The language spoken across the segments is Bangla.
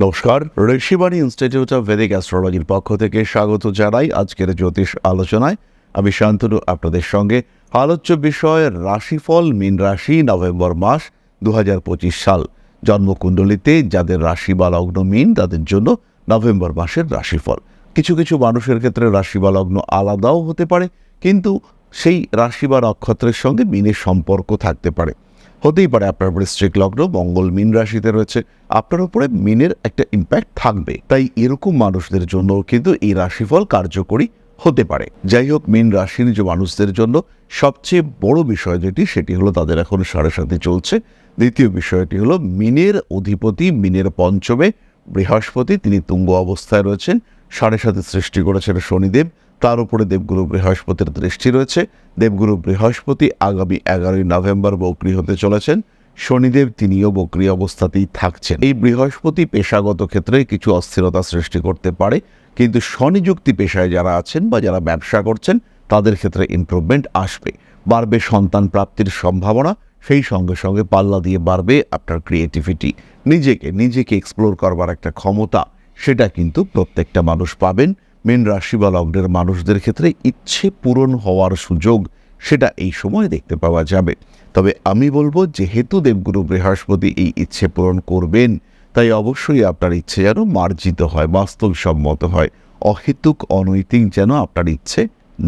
নমস্কার, ঋষিবাণী ইনস্টিটিউট অফ ভেদিক অ্যাস্ট্রোলজির পক্ষ থেকে স্বাগত জানাই আজকের জ্যোতিষ আলোচনায়। আমি শান্তনু আপনাদের সঙ্গে। আলোচ্য বিষয় রাশিফল, মীন রাশি, নভেম্বর মাস 2025 সাল। জন্মকুণ্ডলিতে যাদের রাশি বা লগ্ন মীন, তাদের জন্য নভেম্বর মাসের রাশিফল। কিছু কিছু মানুষের ক্ষেত্রে রাশি বা লগ্ন আলাদাও হতে পারে, কিন্তু সেই রাশি বা নক্ষত্রের সঙ্গে মীনের সম্পর্ক থাকতে পারে। হতেই পারে আপনার বৃশ্চিক লগ্ন, মঙ্গল মীন রাশিতে রয়েছে, আপনার উপরে মীনের একটা ইম্প্যাক্ট থাকবে। তাই এরকম মানুষদের জন্য কিন্তু এই রাশিফল কার্যকরী হতে পারে। যাই হোক, মীন রাশির যে মানুষদের জন্য সবচেয়ে বড় বিষয় সেটি হলো তাদের এখন 7.5 চলছে। দ্বিতীয় বিষয়টি হলো মীনের অধিপতি, মীনের পঞ্চমে বৃহস্পতি, তিনি তুঙ্গ অবস্থায় রয়েছেন। 7.5 সৃষ্টি করেছেন শনিদেব, তার উপরে দেবগুরু বৃহস্পতির দৃষ্টি রয়েছে। দেবগুরু বৃহস্পতি আগামী 11 নভেম্বর বক্রী হতে চলেছেন। শনিদেব তিনিও বক্রী অবস্থাতেই থাকছেন। এই বৃহস্পতি পেশাগত ক্ষেত্রে কিছু অস্থিরতা সৃষ্টি করতে পারে, কিন্তু শনিযুক্তি পেশায় যারা আছেন বা যারা ব্যবসা করছেন তাদের ক্ষেত্রে ইমপ্রুভমেন্ট আসবে। বাড়বে সন্তান প্রাপ্তির সম্ভাবনা, সেই সঙ্গে সঙ্গে পাল্লা দিয়ে বাড়বে আপনার ক্রিয়েটিভিটি। নিজেকে এক্সপ্লোর করবার একটা ক্ষমতা, সেটা কিন্তু প্রত্যেকটা মানুষ পাবেন। মীন রাশি বা লগ্নের মানুষদের ক্ষেত্রে ইচ্ছে পূরণ হওয়ার সুযোগ, সেটা এই সময় দেখতে পাওয়া যাবে। তবে আমি বলবো, যেহেতু দেবগুরু বৃহস্পতি এই ইচ্ছে পূরণ করবেন, তাই অবশ্যই আপনার ইচ্ছে যেন মার্জিত হয়, বাস্তবসম্মত হয়। অহেতুক অনৈতিক যেন আপনার ইচ্ছে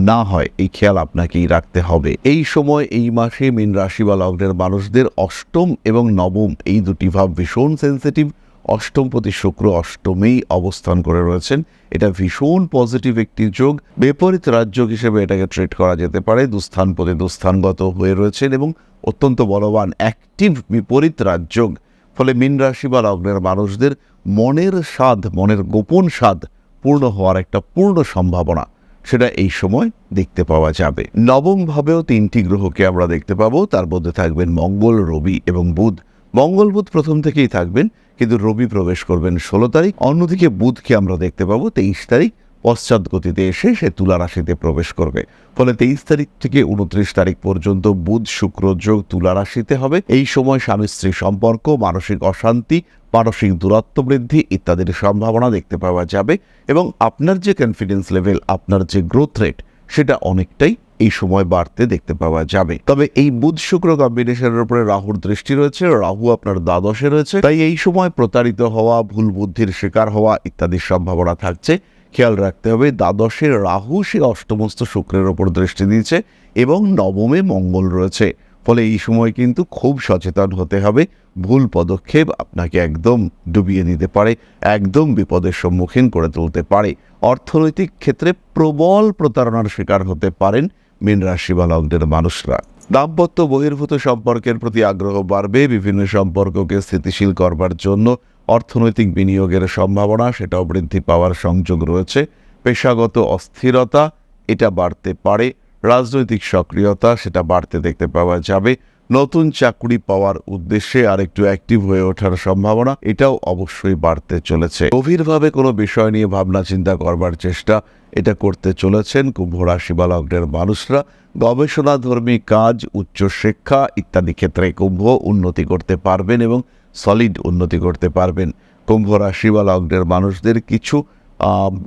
না হয়, এই খেয়াল আপনাকেই রাখতে হবে। এই সময়, এই মাসে মীন রাশি বা লগ্নের মানুষদের অষ্টম এবং নবম এই দুটি ভাব ভীষণ সেন্সিটিভ। অষ্টমপতি শুক্র অষ্টমেই অবস্থান করে রয়েছেন। এটা ভীষণ পজিটিভ একটি যোগ। বিপরীত রাজযোগ হিসেবে এটাকে ট্রিট করা যেতে পারে। দুস্থানপতি দুস্থানগত হয়ে রয়েছেন এবং অত্যন্ত বলবান অ্যাক্টিভ বিপরীত রাজযোগ। ফলে মীন রাশি বা লগ্নের মানুষদের মনের স্বাদ, মনের গোপন স্বাদ পূর্ণ হওয়ার একটা পূর্ণ সম্ভাবনা, সেটা এই সময় দেখতে পাওয়া যাবে। নবম ভাবেও 3টি গ্রহকে আমরা দেখতে পাবো। তার মধ্যে থাকবেন মঙ্গল, রবি এবং বুধ। মঙ্গল বুধ প্রথম থেকেই থাকবেন, কিন্তু রবি প্রবেশ করবেন 16 তারিখ। অন্যদিকে বুধকে আমরা দেখতে পাবো 23 তারিখ। পশ্চাৎ গতিতে এসে সে তুলা রাশিতে প্রবেশ করবে। ফলে 23 তারিখ থেকে 29 তারিখ পর্যন্ত বুধ শুক্র যোগ তুলা রাশিতে হবে। এই সময় স্বামী স্ত্রী সম্পর্ক, মানসিক অশান্তি, মানসিক দূরত্ব বৃদ্ধি ইত্যাদির সম্ভাবনা দেখতে পাওয়া যাবে। এবং আপনার যে কনফিডেন্স লেভেল, আপনার যে গ্রোথ রেট, সেটা অনেকটাই এই সময় বাড়তে দেখতে পাওয়া যাবে। তবে এই বুধ শুক্র কম্বিনেশনের উপরে রাহুর দৃষ্টি রয়েছে, রাহু আপনার দ্বাদশে রয়েছে। তাই এই সময় প্রতারিত হওয়া, ভুল বুদ্ধির শিকার হওয়া ইত্যাদির সম্ভাবনা থাকছে। খেয়াল রাখতে হবে, দ্বাদশের রাহু সে অষ্টমস্থ শুক্রের ওপর দৃষ্টি দিয়েছে এবং নবমে মঙ্গল রয়েছে। ফলে এই সময় কিন্তু খুব সচেতন হতে হবে। ভুল পদক্ষেপ আপনাকে একদম ডুবিয়ে দিতে পারে, একদম বিপদের সম্মুখীন করে তুলতে পারে। অর্থনৈতিক ক্ষেত্রে প্রবল প্রতারণার শিকার হতে পারেন মীন রাশি বা লগ্নের মানুষরা। দাম্পত্য বহির্ভূত সম্পর্কের প্রতি আগ্রহ বাড়বে। বিভিন্ন সম্পর্ককে স্থিতিশীল করবার জন্য অর্থনৈতিক বিনিয়োগের সম্ভাবনা, সেটাও বৃদ্ধি পাওয়ার সংযোগ রয়েছে। পেশাগত অস্থিরতা, এটা বাড়তে পারে। রাজনৈতিক সক্রিয়তা, সেটা বাড়তে দেখতে পাওয়া যাবে। নতুন চাকরি পাওয়ার উদ্দেশ্যে আরেকটু অ্যাক্টিভ হয়ে ওঠার সম্ভাবনা, এটাও অবশ্যই বাড়তে চলেছে। গভীরভাবে কোনো বিষয় নিয়ে ভাবনা চিন্তা করবার চেষ্টা এটা করতে চলেছেন কুম্ভ রাশি বা লগ্নের মানুষরা। গবেষণাধর্মী কাজ, উচ্চশিক্ষা ইত্যাদি ক্ষেত্রে কুম্ভ উন্নতি করতে পারবেন এবং সলিড উন্নতি করতে পারবেন। কুম্ভ রাশি বা লগ্নের মানুষদের কিছু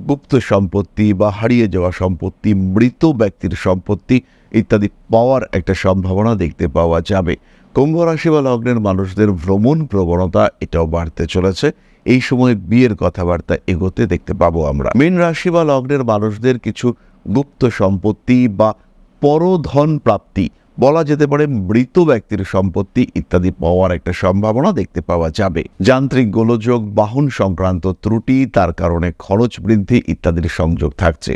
গুপ্ত সম্পত্তি বা হারিয়ে যাওয়া সম্পত্তি, মৃত ব্যক্তির সম্পত্তি ইত্যাদি পাওয়ার একটা সম্ভাবনা দেখতে পাওয়া যাবে। কুম্ভ রাশি বা লগ্নের মানুষদের ভ্রমণ প্রবণতা এটাও বাড়তে চলেছে। এই সময় বিয়ের কথাবার্তা এগোতে দেখতে পাবো আমরা। মীন রাশি বা লগ্নের মানুষদের কিছু গুপ্ত সম্পত্তি বা পরধন প্রাপ্তি, বলা যেতে পারে মৃত ব্যক্তির সম্পত্তি ইত্যাদি পাওয়ার একটা সম্ভাবনা দেখতে পাওয়া যাবে। যান্ত্রিক গোলযোগ, বাহন সংক্রান্ত ত্রুটি, তার কারণে খরচ বৃদ্ধি ইত্যাদির সংযোগ থাকছে।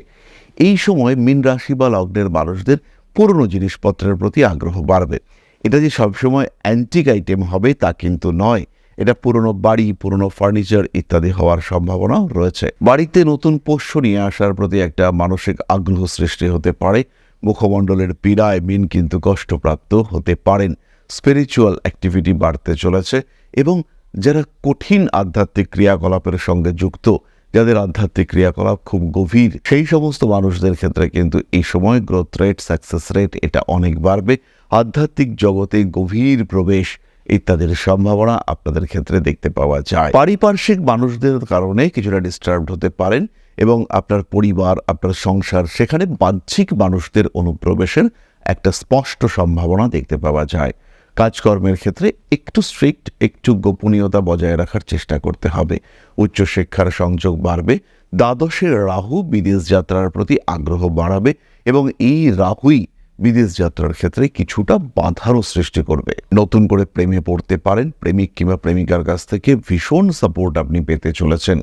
এই সময় মীন রাশি বা লগ্নের মানুষদের পুরনো জিনিসপত্রের প্রতি আগ্রহ বাড়বে। এটা যে সবসময় অ্যান্টিক আইটেম হবে তা কিন্তু নয়। এটা পুরনো বাড়ি, পুরনো ফার্নিচার ইত্যাদি হওয়ার সম্ভাবনাও রয়েছে। বাড়িতে নতুন পোষ্য নিয়ে আসার প্রতি একটা মানসিক আগ্রহ সৃষ্টি হতে পারে। মুখমণ্ডলের পীড়ায় মীন কিন্তু কষ্টপ্রাপ্ত হতে পারেন। স্পিরিচুয়াল অ্যাক্টিভিটি বাড়তে চলেছে এবং যারা কঠিন আধ্যাত্মিক ক্রিয়াকলাপের সঙ্গে যুক্ত, যাদের আধ্যাত্মিক ক্রিয়াকলাপ খুব গভীর, সেই সমস্ত মানুষদের ক্ষেত্রে কিন্তু এই সময় গ্রোথ রেট, সাকসেস রেট এটা অনেক বাড়বে। আধ্যাত্মিক জগতে গভীর প্রবেশ, ইত্যাদির সম্ভাবনা আপনাদের ক্ষেত্রে দেখতে পাওয়া যায়। পারিপার্শ্বিক মানুষদের কারণে কিছুটা ডিস্টার্বড হতে পারেন এবং আপনার পরিবার, আপনার সংসার, সেখানে বাহ্যিক মানুষদের অনুপ্রবেশের একটা স্পষ্ট সম্ভাবনা দেখতে পাওয়া যায়। কাজকর্মের ক্ষেত্রে একটু স্ট্রিক্ট, একটু গোপনীয়তা বজায় রাখার চেষ্টা করতে হবে। উচ্চশিক্ষার সংযোগ বাড়বে। দ্বাদশের রাহু বিদেশ যাত্রার প্রতি আগ্রহ বাড়াবে এবং এই রাহুই বিদেশ যাত্রার ক্ষেত্রে কিছুটা বাধারও সৃষ্টি করবে। নতুন করে প্রেমে পড়তে পারেন। প্রেমিক কিংবা প্রেমিকার কাছ থেকে ভীষণ সাপোর্ট আপনি পেতে চলেছেন।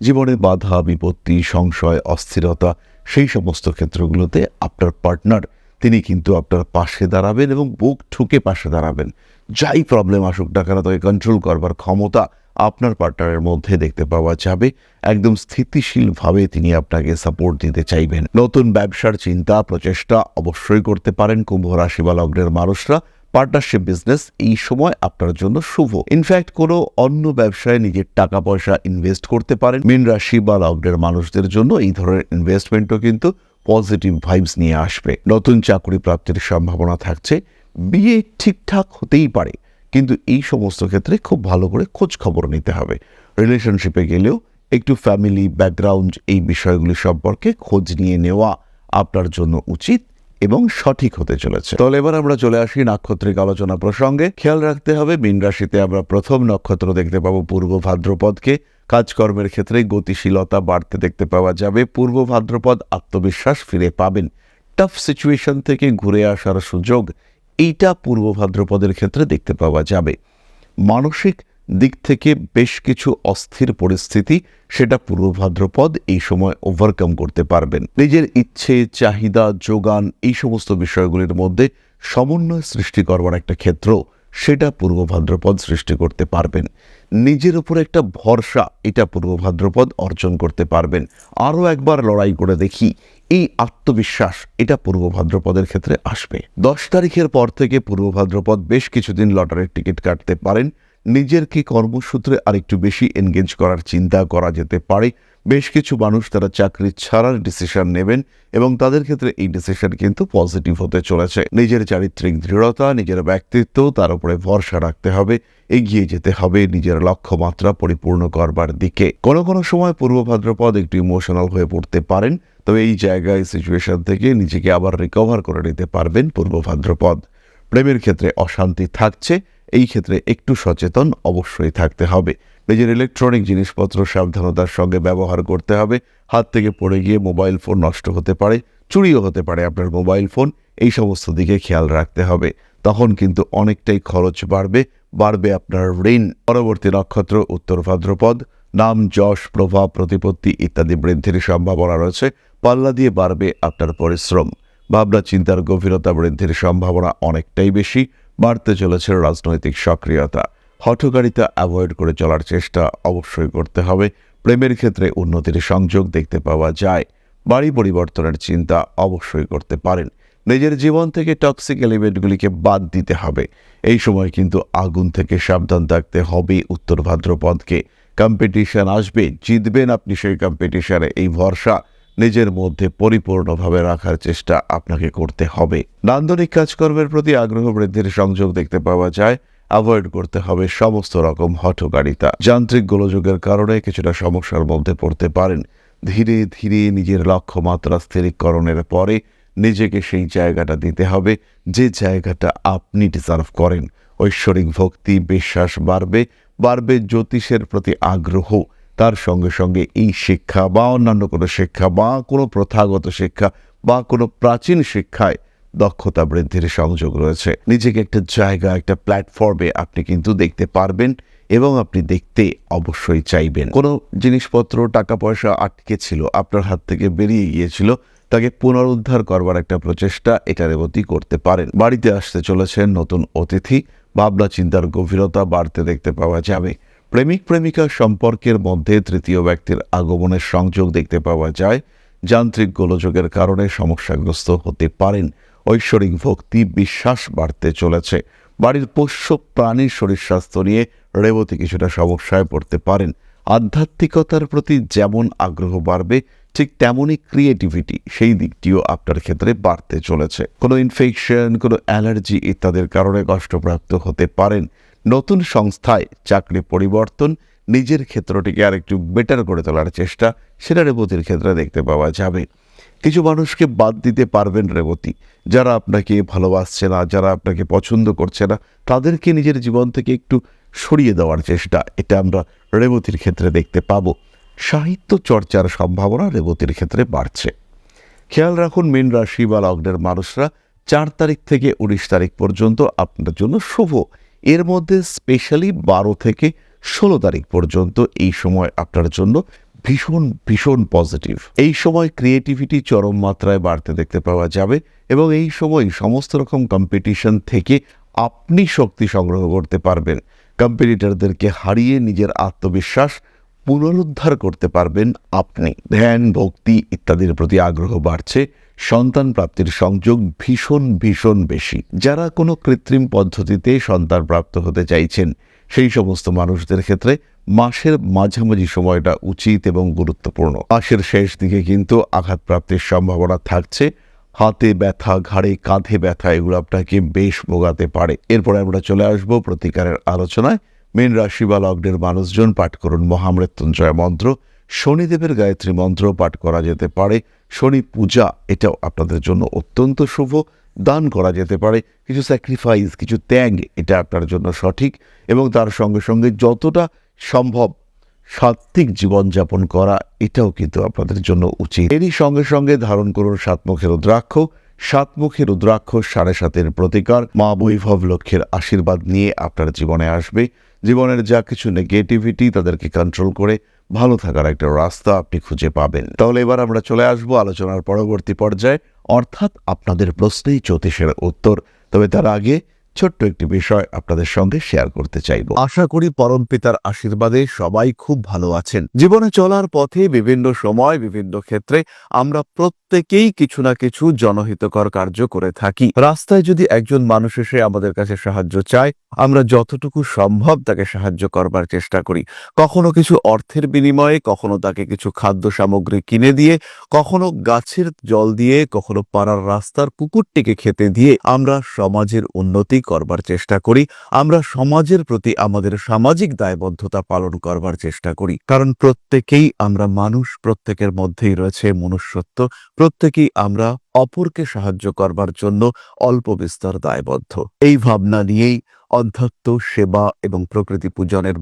জীবনে বাধা, বিপত্তি, সংশয়, অস্থিরতা, সেই সমস্ত ক্ষেত্রগুলোতে আপনার পার্টনার তিনি কিন্তু আপনার পাশে দাঁড়াবেন এবং বুক ঠুকে পাশে দাঁড়াবেন। যাই প্রবলেম আসুক না কেন তাকে কন্ট্রোল করবার ক্ষমতা আপনার পার্টনারের মধ্যে দেখতে পাওয়া যাবে। একদম স্থিতিশীলভাবে তিনি আপনাকে সাপোর্ট দিতে চাইবেন। নতুন ব্যবসার চিন্তা প্রচেষ্টা অবশ্যই করতে পারেন কুম্ভ রাশি বা লগ্নের মানুষরা। পার্টনারশিপ বিজনেস এই সময় আপনার জন্য শুভ। ইনফ্যাক্ট কোনো অন্য ব্যবসায় নিজের টাকা পয়সা ইনভেস্ট করতে পারেন। মীন রাশি বা লগ্নের মানুষদের জন্য এই ধরনের ইনভেস্টমেন্টও কিন্তু পজিটিভ ভাইবস নিয়ে আসবে। নতুন চাকরি প্রাপ্তির সম্ভাবনা থাকছে। বিয়ে ঠিকঠাক হতেই পারে, কিন্তু এই সমস্ত ক্ষেত্রে খুব ভালো করে খোঁজ খবর নিতে হবে। রিলেশনশিপে গেলেও একটু ফ্যামিলি ব্যাকগ্রাউন্ড এই বিষয়গুলি সম্পর্কে খোঁজ নিয়ে নেওয়া আপনার জন্য উচিত এবং সঠিক হতে চলেছে। তাহলে এবার আমরা চলে আসি নাক্ষত্রিক আলোচনা প্রসঙ্গে। খেয়াল রাখতে হবে মীন রাশিতে আমরা প্রথম নক্ষত্র দেখতে পাবো পূর্ব ভাদ্রপদকে। কাজকর্মের ক্ষেত্রে গতিশীলতা বাড়তে দেখতে পাওয়া যাবে। পূর্ব ভাদ্রপদ আত্মবিশ্বাস ফিরে পাবেন। টাফ সিচুয়েশন থেকে ঘুরে আসার সুযোগ এইটা পূর্ব ভাদ্রপদের ক্ষেত্রে দেখতে পাওয়া যাবে। মানসিক দিক থেকে বেশ কিছু অস্থির পরিস্থিতি সেটা পূর্ব ভাদ্রপদ এই সময় ওভারকাম করতে পারবেন। নিজের ইচ্ছে, চাহিদা, যোগান এই সমস্ত বিষয়গুলির মধ্যে সমন্বয় সৃষ্টি করবার একটা ক্ষেত্র সেটা পূর্ব ভাদ্রপদ সৃষ্টি করতে পারবেন। নিজের উপর একটা ভরসা এটা পূর্ব ভাদ্রপদ অর্জন করতে পারবেন। আরও একবার লড়াই করে দেখি, এই আত্মবিশ্বাস এটা পূর্ব ভাদ্রপদের ক্ষেত্রে আসবে। 10 তারিখের পর থেকে পূর্ব ভাদ্রপদ বেশ কিছুদিন লটারির টিকিট কাটতে পারেন। নিজেরকে কর্মসূত্রে আরেকটু বেশি এনগেজ করার চিন্তা করা যেতে পারে। বেশ কিছু মানুষ তারা চাকরি ছাড়ার ডিসিশন নেবেন এবং তাদের ক্ষেত্রে এই ডিসিশন কিন্তু পজিটিভ হতে চলেছে। নিজের চারিত্রিক দৃঢ়তা, নিজের ব্যক্তিত্ব, তার উপরে ভরসা রাখতে হবে। এগিয়ে যেতে হবে নিজের লক্ষ্যমাত্রা পরিপূর্ণ করবার দিকে। কোনো কোনো সময় পূর্ব ভাদ্রপদ একটু ইমোশনাল হয়ে পড়তে পারেন, তবে এই জায়গায় সিচুয়েশন থেকে নিজেকে আবার রিকভার করে নিতে পারবেন পূর্ব ভাদ্রপদ। প্রেমের ক্ষেত্রে অশান্তি থাকছে, এই ক্ষেত্রে একটু সচেতন অবশ্যই থাকতে হবে। নিজের ইলেকট্রনিক জিনিসপত্র সাবধানতার সঙ্গে ব্যবহার করতে হবে। হাত থেকে পড়ে গিয়ে মোবাইল ফোন নষ্ট হতে পারে, চুরিও হতে পারে আপনার মোবাইল ফোন, এই সমস্ত দিকে খেয়াল রাখতে হবে। তখন কিন্তু অনেকটাই খরচ বাড়বে আপনার ঋণ। পরবর্তী নক্ষত্র উত্তর ভাদ্রপদ। নাম, যশ, প্রভাব, প্রতিপত্তি ইত্যাদি বৃদ্ধির সম্ভাবনা রয়েছে। পাল্লা দিয়ে বাড়বে আপনার পরিশ্রম। ভাবনা চিন্তার গভীরতা বৃদ্ধির সম্ভাবনা অনেকটাই বেশি। বাড়তে চলেছে রাজনৈতিক সক্রিয়তা। হঠকারিতা অ্যাভয়েড করে চলার চেষ্টা অবশ্যই করতে হবে। প্রেমের ক্ষেত্রে উন্নতির সংযোগ দেখতে পাওয়া যায়। বাড়ি পরিবর্তনের চিন্তা অবশ্যই করতে পারেন। নিজের জীবন থেকে টক্সিক এলিমেন্টগুলিকে বাদ দিতে হবে। এই সময় কিন্তু আগুন থেকে সাবধান থাকতে হবে উত্তর ভাদ্রপদকে। কম্পিটিশন আসবে, জিতবেন আপনি সেই কম্পিটিশনে, এই ভরসা নিজের মধ্যে পরিপূর্ণভাবে রাখার চেষ্টা আপনাকে করতে হবে। নান্দনিক কাজকর্মের প্রতি আগ্রহ বৃদ্ধির সংযোগ দেখতে পাওয়া যায়। অ্যাভয়েড করতে হবে সমস্ত রকম হঠকারিতা। যান্ত্রিক গোলযোগের কারণে কিছুটা সমস্যার মধ্যে পড়তে পারেন। ধীরে ধীরে নিজের লক্ষ্যমাত্রা স্থিরীকরণের পরে নিজেকে সেই জায়গাটা দিতে হবে যে জায়গাটা আপনি ডিজার্ভ করেন। ঐশ্বরিক ভক্তি, বিশ্বাস বাড়বে জ্যোতিষের প্রতি আগ্রহ। তার সঙ্গে সঙ্গে এই শিক্ষা বা অন্যান্য কোনো শিক্ষা বা কোনো প্রথাগত শিক্ষা বা কোনো প্রাচীন শিক্ষায় দক্ষতা বৃদ্ধির সংযোগ রয়েছে। নিজেকে একটা জায়গা, একটা প্ল্যাটফর্মে আপনি কিন্তু দেখতে পারবেন এবং আপনি দেখতে অবশ্যই চাইবেন। কোনো জিনিসপত্র, টাকা পয়সা আটকে ছিল, আপনার হাত থেকে বেরিয়ে গিয়েছিল, তাকে পুনরুদ্ধার করবার একটা প্রচেষ্টা এটার প্রতি করতে পারেন। বাড়িতে আসতে চলেছেন নতুন অতিথি। ভাবনা চিন্তার গভীরতা বাড়তে দেখতে পাওয়া যাবে। প্রেমিক প্রেমিকা সম্পর্কের মধ্যে তৃতীয় ব্যক্তির আগমনের সংযোগ দেখতে পাওয়া যায়। যান্ত্রিক গোলযোগের কারণে সমস্যাগ্রস্ত হতে পারেন। ঐশ্বরিক ভক্তি, বিশ্বাস বাড়তে চলেছে। বাড়ির পোষ্য প্রাণীর শরীর স্বাস্থ্য নিয়ে রেবতী কিছুটা সমস্যায় পড়তে পারেন। আধ্যাত্মিকতার প্রতি যেমন আগ্রহ বাড়বে, ঠিক তেমনই ক্রিয়েটিভিটি সেই দিকটিও আপনার ক্ষেত্রে বাড়তে চলেছে। কোনো ইনফেকশন, কোনো অ্যালার্জি ইত্যাদির কারণে কষ্টপ্রাপ্ত হতে পারেন। নতুন সংস্থায় চাকরি পরিবর্তন, নিজের ক্ষেত্রটিকে আরেকটু বেটার করে তোলার চেষ্টা, সেটা রেবতীর ক্ষেত্রে দেখতে পাওয়া যাবে। কিছু মানুষকে বাদ দিতে পারবেন রেবতী, যারা আপনাকে ভালোবাসছে না, যারা আপনাকে পছন্দ করছে না, তাদেরকে নিজের জীবন থেকে একটু সরিয়ে দেওয়ার চেষ্টা, এটা আমরা রেবতীর ক্ষেত্রে দেখতে পাবো। সাহিত্য চর্চার সম্ভাবনা রেবতীর ক্ষেত্রে বাড়ছে। খেয়াল রাখুন, মীন রাশি বা লগ্নের মানুষরা 4 তারিখ থেকে 19 তারিখ পর্যন্ত আপনার জন্য শুভ। এর মধ্যে স্পেশালি 12 থেকে 16 তারিখ পর্যন্ত এই সময় আপনার জন্য ভীষণ ভীষণ পজিটিভ। এই সময় ক্রিয়েটিভিটি চরম মাত্রায় বাড়তে দেখতে পাওয়া যাবে এবং এই সময় সমস্ত রকম কম্পিটিশন থেকে আপনি শক্তি সংগ্রহ করতে পারবেন। কম্পিটিটরদেরকে হারিয়ে নিজের আত্মবিশ্বাস পুনরুদ্ধার করতে পারবেন আপনি। ধ্যান, ভক্তি ইত্যাদির প্রতি আগ্রহ বাড়ছে। সন্তান প্রাপ্তির সংযোগ ভীষণ ভীষণ বেশি। যারা কোনো কৃত্রিম পদ্ধতিতে সন্তান প্রাপ্ত হতে চাইছেন, সেই সমস্ত মানুষদের ক্ষেত্রে মাসের মাঝামাঝি সময়টা উচিত এবং গুরুত্বপূর্ণ। মাসের শেষ দিকে কিন্তু আঘাতপ্রাপ্তির সম্ভাবনা থাকছে। হাতে ব্যথা, ঘাড়ে কাঁধে ব্যথা, এগুলো আপনাকে বেশ ভোগাতে পারে। এরপরে আমরা চলে আসবো প্রতিকারের আলোচনায়। মীন রাশি বা লগ্নের মানুষজন পাঠ করুন মহামৃত্যুঞ্জয় মন্ত্র, শনিদেবের গায়ত্রী মন্ত্র পাঠ করা যেতে পারে। শনি পূজা, এটাও আপনাদের জন্য অত্যন্ত শুভ। দান করা যেতে পারে, কিছু স্যাক্রিফাইস, কিছু ত্যাগ, এটা আপনার জন্য সঠিক। এবং তার সঙ্গে সঙ্গে যতটা সম্ভব সাত্ত্বিক জীবনযাপন করা, এটাও কিন্তু আপনাদের জন্য উচিত। এরই সঙ্গে সঙ্গে ধারণ করুন 7 মুখের রুদ্রাক্ষ। 7 মুখের রুদ্রাক্ষ 7.5-এর প্রতিকার মা বৈভব লক্ষ্মীর আশীর্বাদ নিয়ে আপনার জীবনে আসবে। জীবনের যা কিছু নেগেটিভিটি, তাদেরকে কন্ট্রোল করে ভালো থাকার একটা রাস্তা আপনি খুঁজে পাবেন। তাহলে এবার আমরা চলে আসবো আলোচনার পরবর্তী পর্যায়ে, অর্থাৎ আপনাদের প্রশ্নেই জ্যোতিষের উত্তর। তবে তার আগে ছোট্ট একটি বিষয় আপনাদের সঙ্গে শেয়ার করতে চাইব। আশা করি পরম পিতার আশীর্বাদে সবাই খুব ভালো আছেন। জীবনে চলার পথে বিভিন্ন সময় বিভিন্ন ক্ষেত্রে আমরা প্রত্যেকেই কিছু না কিছু জনহিতকর কার্য করে থাকি। রাস্তায় যদি একজন মানুষ এসে আমাদের কাছে সাহায্য চায়, আমরা যতটুকু সম্ভব তাকে সাহায্য করবার চেষ্টা করি। কখনো কিছু অর্থের বিনিময়ে, কখনো তাকে কিছু খাদ্য সামগ্রী কিনে দিয়ে, কখনো গাছের জল দিয়ে, কখনো পাড়ার রাস্তার কুকুরটিকে খেতে দিয়ে আমরা সমাজের উন্নতি করবার চেষ্টা করি। আমরা সমাজের প্রতি আমাদের সামাজিক দায়বদ্ধতা পালন করবার চেষ্টা করি। কারণ প্রত্যেকেই আমরা মানুষ, প্রত্যেকের মধ্যেই রয়েছে মনুষ্যত্ব, প্রত্যেকেই আমরা অপরকে সাহায্য করবার জন্য অল্প বিস্তর দায়বদ্ধ। এই ভাবনা নিয়েই অধ্যাত্ম, সেবা এবং প্রকৃতি পূজনের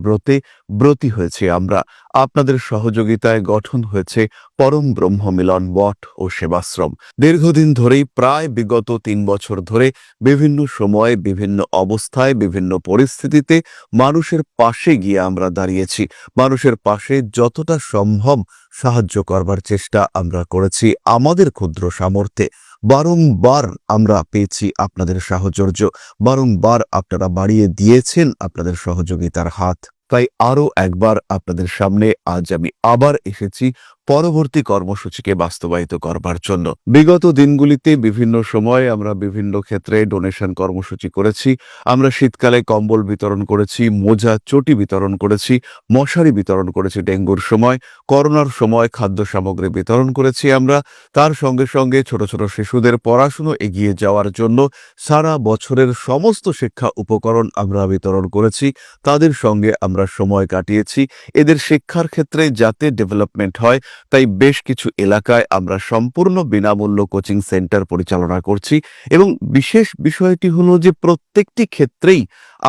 ব্রতী হয়েছে আমরা। আপনাদের সহযোগিতায় গঠন হয়েছে পরম ব্রহ্ম মিলন মঠ ও সেবাশ্রম। দীর্ঘদিন ধরেই, প্রায় বিগত 3 বছর ধরে বিভিন্ন সময়ে, বিভিন্ন অবস্থায়, বিভিন্ন পরিস্থিতিতে মানুষের পাশে গিয়ে আমরা দাঁড়িয়েছি। মানুষের পাশে যতটা সম্ভব সাহায্য করবার চেষ্টা আমরা করেছি আমাদের ক্ষুদ্র সামর্থ্যে। বারংবার আমরা পেয়েছি আপনাদের সাহচর্য, বারংবার আপনারা বাড়িয়ে দিয়েছেন আপনাদের সহযোগিতার হাত। তাই আরও একবার আপনাদের সামনে আজ আমি আবার এসেছি পরবর্তী কর্মসূচিকে বাস্তবায়িত করবার জন্য। বিগত দিনগুলিতে বিভিন্ন সময়ে আমরা বিভিন্ন ক্ষেত্রে ডোনেশন কর্মসূচি করেছি। আমরা শীতকালে কম্বল বিতরণ করেছি, মোজা, চটি বিতরণ করেছি, মশারি বিতরণ করেছি ডেঙ্গুর সময়, করোনার সময় খাদ্য সামগ্রী বিতরণ করেছি আমরা। তার সঙ্গে সঙ্গে ছোট ছোট শিশুদের পড়াশুনো এগিয়ে যাওয়ার জন্য সারা বছরের সমস্ত শিক্ষা উপকরণ আমরা বিতরণ করেছি। তাদের সঙ্গে আমরা সময় কাটিয়েছি। এদের শিক্ষার ক্ষেত্রে যাতে ডেভেলপমেন্ট হয়, তাই বেশ কিছু এলাকায় আমরা সম্পূর্ণ বিনামূল্য কোচিং সেন্টার পরিচালনা করছি। এবং বিশেষ বিষয়টি হলো যে প্রত্যেকটি ক্ষেত্রেই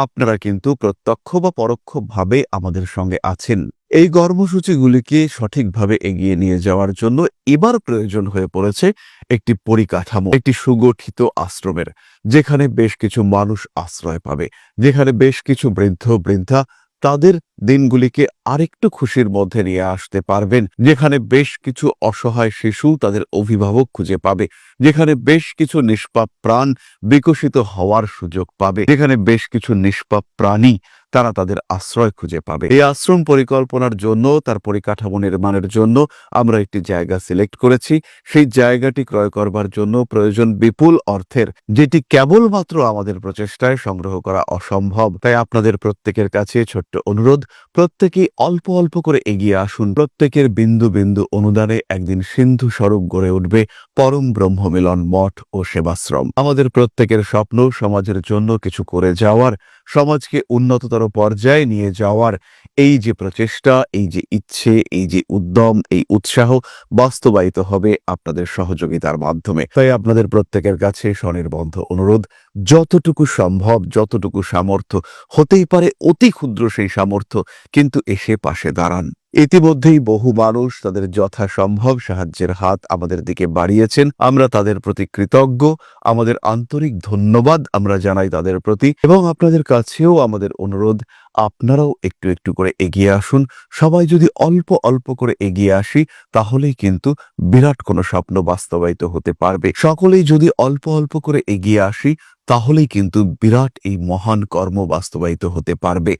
আপনারা কিন্তু প্রত্যক্ষ বা পরোক্ষভাবে আমাদের সঙ্গে আছেন। এই কর্মসূচিগুলিকে সঠিকভাবে এগিয়ে নিয়ে যাওয়ার জন্য এবার প্রয়োজন হয়ে পড়েছে একটি পরিকাঠামো, একটি সুগঠিত আশ্রমের, যেখানে বেশ কিছু মানুষ আশ্রয় পাবে, যেখানে বেশ কিছু বৃদ্ধ বৃদ্ধা তাদের দিনগুলিকে আরেকটু খুশির মধ্যে নিয়ে আসতে পারবেন, যেখানে বেশ কিছু অসহায় শিশু তাদের অভিভাবক খুঁজে পাবে, যেখানে বেশ কিছু নিষ্পাপ প্রাণ বিকশিত হওয়ার সুযোগ পাবে, যেখানে বেশ কিছু নিষ্পাপ প্রাণী তারা তাদের আশ্রয় খুঁজে পাবে। এই আশ্রম পরিকল্পনার জন্য, তার পরিকাঠামো নির্মাণের জন্য আমরা একটি জায়গা সিলেক্ট করেছি। সেই জায়গাটি ক্রয় করবার জন্য প্রয়োজন বিপুল অর্থের, যেটি কেবলমাত্র আমাদের প্রচেষ্টায় সংগ্রহ করা অসম্ভব। তাই আপনাদের প্রত্যেকের কাছে ছোট্ট অনুরোধ, প্রত্যেকেই অল্প অল্প করে এগিয়ে আসুন। প্রত্যেকের বিন্দু বিন্দু অনুদানে একদিন সিন্ধু স্বরূপ গড়ে উঠবে পরম ব্রহ্ম মিলন মঠ ও সেবাশ্রম। আমাদের প্রত্যেকের স্বপ্ন সমাজের জন্য কিছু করে যাওয়ার, সমাজকে উন্নততর পর্যায়ে নিয়ে যাওয়ার এই যে প্রচেষ্টা, এই যে ইচ্ছে, এই যে উদ্যম, এই উৎসাহ বাস্তবায়িত হবে আপনাদের সহযোগিতার মাধ্যমে। তাই আপনাদের প্রত্যেকের কাছে স্বনির্বন্ধ অনুরোধ, যতটুকু সম্ভব, যতটুকু সামর্থ্য হতেই পারে, অতি ক্ষুদ্র সেই সামর্থ্য, কিন্তু এসে পাশে দাঁড়ান। ইতিমধ্যেই বহু মানুষ তাদের যথাসম্ভব সাহায্যের হাত আমাদের দিকে বাড়িয়েছেন। আমরা তাদের প্রতি কৃতজ্ঞ। আমাদের আন্তরিক ধন্যবাদ আমরা জানাই তাদের প্রতি, এবং আপনাদের কাছেও আমাদের অনুরোধ, আপনারাও একটু একটু করে এগিয়ে আসুন। সবাই যদি অল্প অল্প করে এগিয়ে আসি, তাহলেই কিন্তু বিরাট কোনো স্বপ্ন বাস্তবায়িত হতে পারবে। সকলেই যদি অল্প অল্প করে এগিয়ে আসি, তাহলেই কিন্তু বিরাট এই মহান কর্ম বাস্তবায়িত হতে পারবে।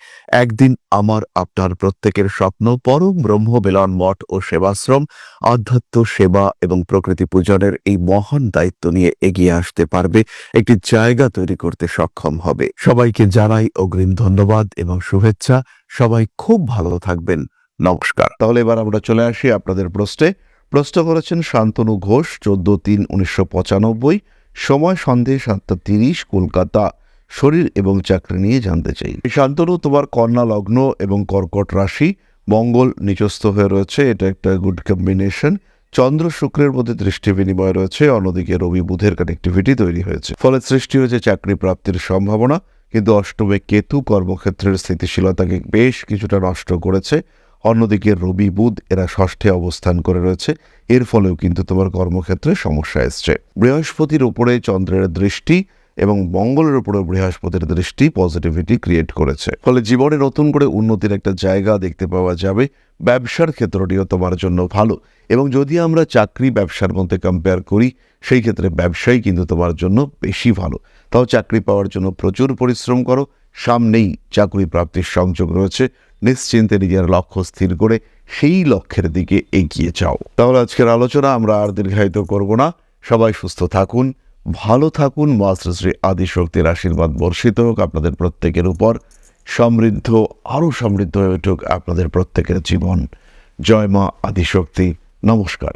একদিন আমার আপনার প্রত্যেকের স্বপ্ন পরম ব্রহ্ম বেলন মঠ ও সেবাশ্রম আধ্যাত্ম সেবা এবং প্রকৃতি পূজনের এই মহান দায়িত্ব নিয়ে এগিয়ে আসতে পারবে, একটি জায়গা তৈরি করতে সক্ষম হবে। সবাইকে জানাই অগ্রিম ধন্যবাদ এবং শুভেচ্ছা। সবাই খুব ভালো থাকবেন। নমস্কার। তাহলে এবার আমরা চলে আসি আপনাদের প্রশ্ন করেছেন শান্তনু ঘোষ, 14/3/1995, সময় সন্ধে 7:30, কলকাতা। শরীর এবং চাকরি নিয়ে জানতে চাই। শান্তনু, তোমার কন্যা লগ্ন এবং কর্কট রাশি, মঙ্গল নিচস্থ হয়ে রয়েছে, এটা একটা গুড কম্বিনেশন। চন্দ্র শুক্রের মধ্যে দৃষ্টি বিনিময় রয়েছে, অন্যদিকে রবি বুধের কানেক্টিভিটি তৈরি হয়েছে, ফলে সৃষ্টি হয়েছে চাকরি প্রাপ্তির সম্ভাবনা। কিন্তু অষ্টমে কেতু কর্মক্ষেত্রের স্থিতিশীলতাকে বেশ কিছুটা নষ্ট করেছে। অন্যদিকে রবি বুধ এরা ষষ্ঠে অবস্থান করে রয়েছে, এর ফলেও কিন্তু তোমার কর্মক্ষেত্রে সমস্যা এসছে। বৃহস্পতির উপরে চন্দ্রের দৃষ্টি এবং মঙ্গলের উপরে বৃহস্পতির দৃষ্টি পজিটিভিটি ক্রিয়েট করেছে, ফলে জীবনে নতুন করে উন্নতির একটা জায়গা দেখতে পাওয়া যাবে। ব্যবসার ক্ষেত্রটিও তোমার জন্য ভালো, এবং যদি আমরা চাকরি ব্যবসার মধ্যে কম্পেয়ার করি, সেই ক্ষেত্রে ব্যবসাই কিন্তু তোমার জন্য বেশি ভালো। তাও চাকরি পাওয়ার জন্য প্রচুর পরিশ্রম করো, সামনেই চাকরি প্রাপ্তির সংযোগ রয়েছে। নিশ্চিন্তে নিজের লক্ষ্য স্থির করে সেই লক্ষ্যের দিকে এগিয়ে যাও। তাহলে আজকের আলোচনা আমরা আর দীর্ঘায়িত করব না। সবাই সুস্থ থাকুন, ভালো থাকুন। মা শ্রী শ্রী আদিশক্তির আশীর্বাদ বর্ষিত হোক আপনাদের প্রত্যেকের উপর। সমৃদ্ধ, আরও সমৃদ্ধ হয়ে উঠুক আপনাদের প্রত্যেকের জীবন। জয় মা আদিশক্তি। নমস্কার।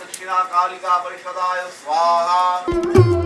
दक्षिणा कालिका परिषदाय स्वाहा।